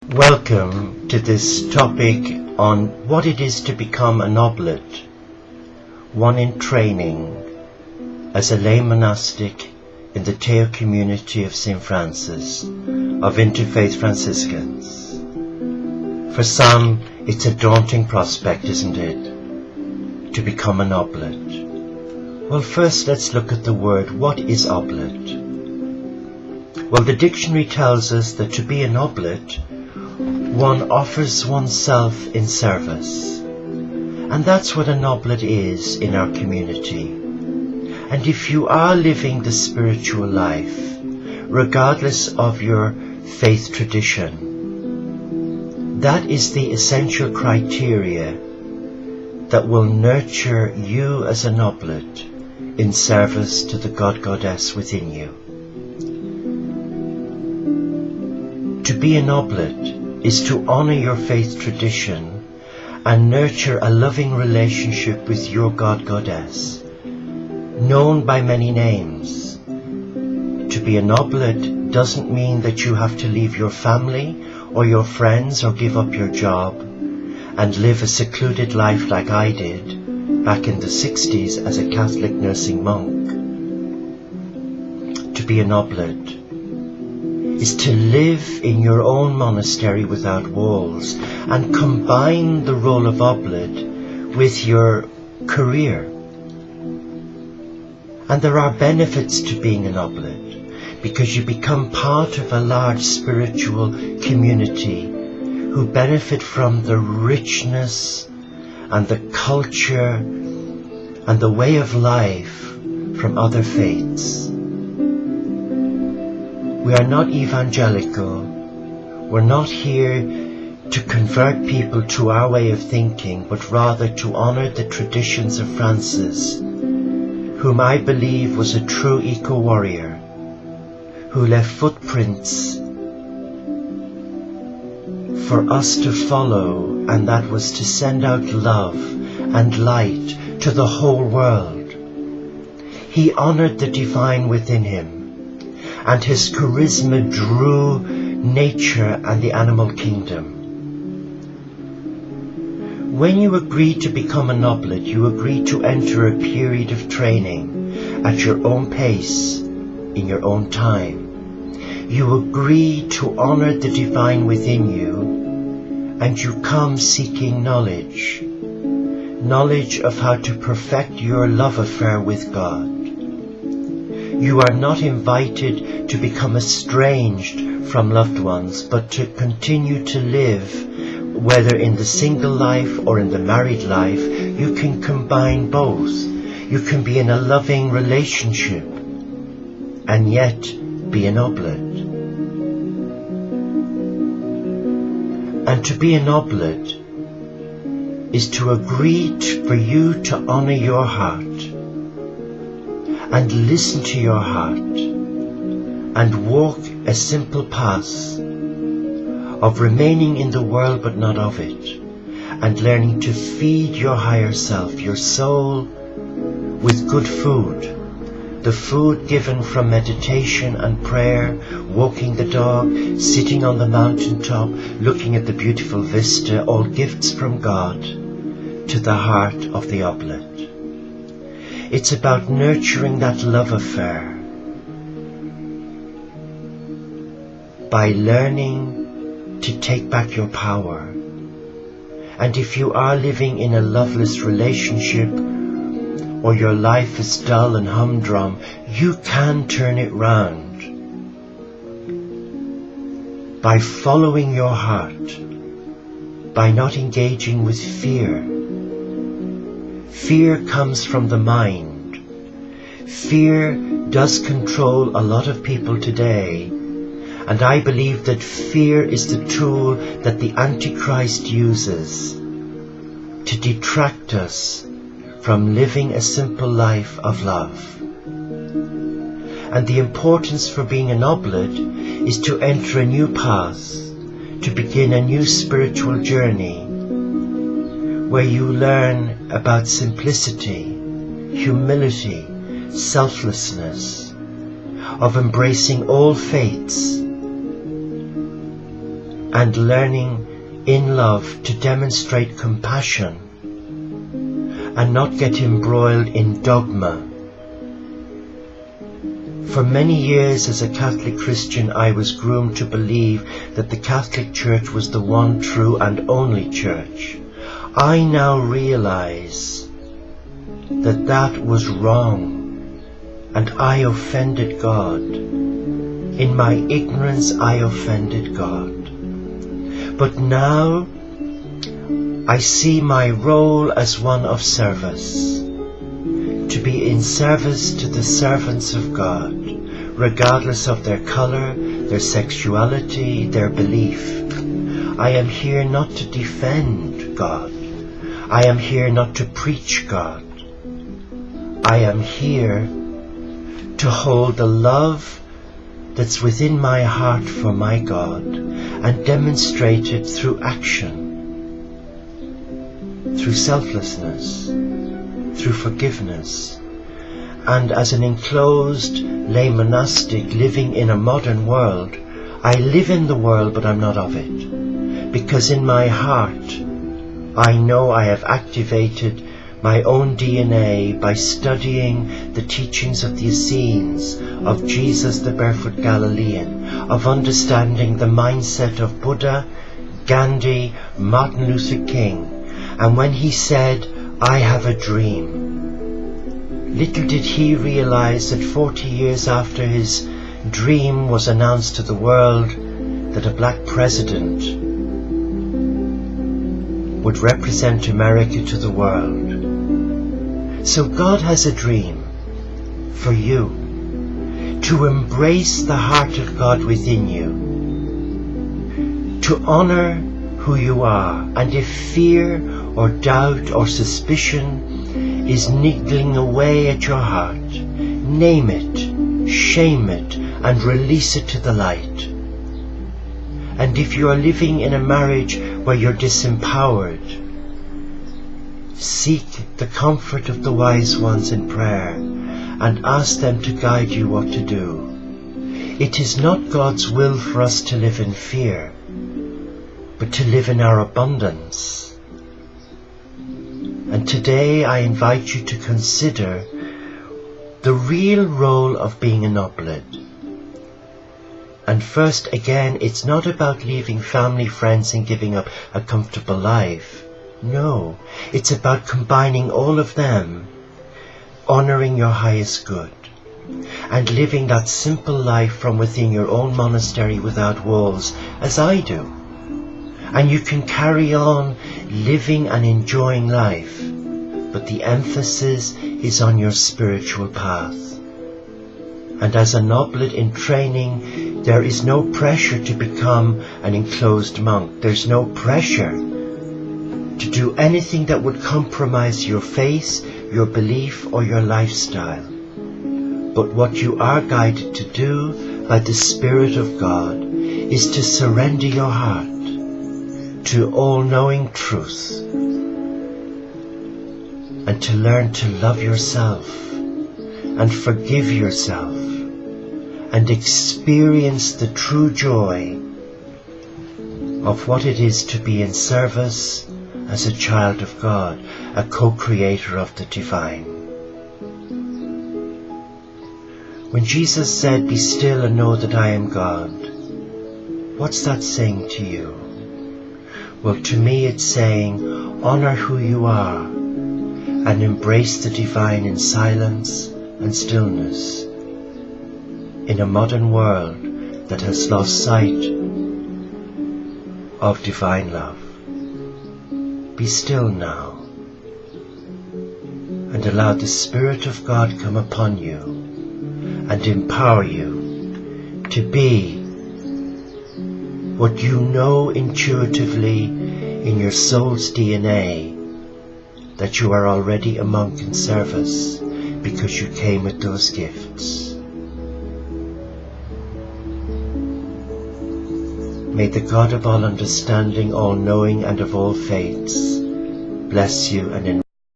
Welcome to this topic on what it is to become an oblate, one in training as a lay monastic in the Teo community of St. Francis of Interfaith Franciscans. For some, it's a daunting prospect, isn't it, to become an oblate? Well, first let's look at the word. What is oblate? Well, the dictionary tells us that to be an oblate, one offers oneself in service. And that's what an oblate is in our community. And if you are living the spiritual life, regardless of your faith tradition, that is the essential criteria that will nurture you as an oblate in service to the God-Goddess within you. To be an oblate is to honor your faith tradition and nurture a loving relationship with your God-Goddess, known by many names. To be an oblate doesn't mean that you have to leave your family or your friends or give up your job and live a secluded life like I did back in the 60s as a Catholic nursing monk. To be an oblate is to live in your own monastery without walls and combine the role of oblate with your career. And there are benefits to being an oblate because you become part of a large spiritual community who benefit from the richness and the culture and the way of life from other faiths. We are not evangelical. We're not here to convert people to our way of thinking, but rather to honor the traditions of Francis, whom I believe was a true eco-warrior, who left footprints for us to follow, and that was to send out love and light to the whole world. He honored the divine within him, and his charisma drew nature and the animal kingdom. When you agree to become an oblate, you agree to enter a period of training at your own pace, in your own time. You agree to honor the divine within you, and you come seeking knowledge of how to perfect your love affair with God. You are not invited to become estranged from loved ones, but to continue to live, whether in the single life or in the married life. You can combine both. You can be in a loving relationship and yet be an oblate. And to be an oblate is to agree for you to honor your heart and listen to your heart and walk a simple path of remaining in the world but not of it, and learning to feed your higher self, your soul, with good food, the food given from meditation and prayer, walking the dog, sitting on the mountaintop, looking at the beautiful vista, all gifts from God to the heart of the oblate. It's about nurturing that love affair by learning to take back your power. And if you are living in a loveless relationship, or your life is dull and humdrum, you can turn it round by following your heart, by not engaging with fear. Fear comes from the mind. Fear does control a lot of people today, and I believe that fear is the tool that the Antichrist uses to detract us from living a simple life of love. And the importance for being an oblate is to enter a new path, to begin a new spiritual journey, where you learn about simplicity, humility, selflessness, of embracing all faiths, and learning in love to demonstrate compassion and not get embroiled in dogma. For many years as a Catholic Christian, I was groomed to believe that the Catholic Church was the one true and only church. I now realize that that was wrong, and I offended God. In my ignorance, I offended God. But now I see my role as one of service, to be in service to the servants of God, regardless of their color, their sexuality, their belief. I am here not to defend God. I am here not to preach God. I am here to hold the love that's within my heart for my God and demonstrate it through action, through selflessness, through forgiveness. And as an enclosed lay monastic living in a modern world, I live in the world but I'm not of it, because in my heart I know I have activated my own DNA by studying the teachings of the Essenes, of Jesus the barefoot Galilean, of understanding the mindset of Buddha, Gandhi, Martin Luther King. And when he said, "I have a dream," little did he realize that 40 years after his dream was announced to the world, that a black president would represent America to the world. So God has a dream for you, to embrace the heart of God within you, to honor who you are, and if fear or doubt or suspicion is niggling away at your heart, name it, shame it, and release it to the light. And if you are living in a marriage where you're disempowered, seek the comfort of the wise ones in prayer and ask them to guide you what to do. It is not God's will for us to live in fear, but to live in our abundance. And today I invite you to consider the real role of being an oblate. And first, again, it's not about leaving family, friends and giving up a comfortable life. No, it's about combining all of them, honoring your highest good, and living that simple life from within your own monastery without walls, as I do. And you can carry on living and enjoying life, but the emphasis is on your spiritual path. And as an oblate in training, there is no pressure to become an enclosed monk. There's no pressure to do anything that would compromise your faith, your belief, or your lifestyle. But what you are guided to do by the Spirit of God is to surrender your heart to all-knowing truth and to learn to love yourself and forgive yourself and experience the true joy of what it is to be in service as a child of God, a co-creator of the divine. When Jesus said, "Be still and know that I am God," what's that saying to you? Well, to me it's saying, honor who you are and embrace the divine in silence and stillness in a modern world that has lost sight of divine love. Be still now and allow the Spirit of God come upon you and empower you to be what you know intuitively in your soul's DNA, that you are already a monk in service because you came with those gifts. May the God of all understanding, all knowing and of all faiths bless you and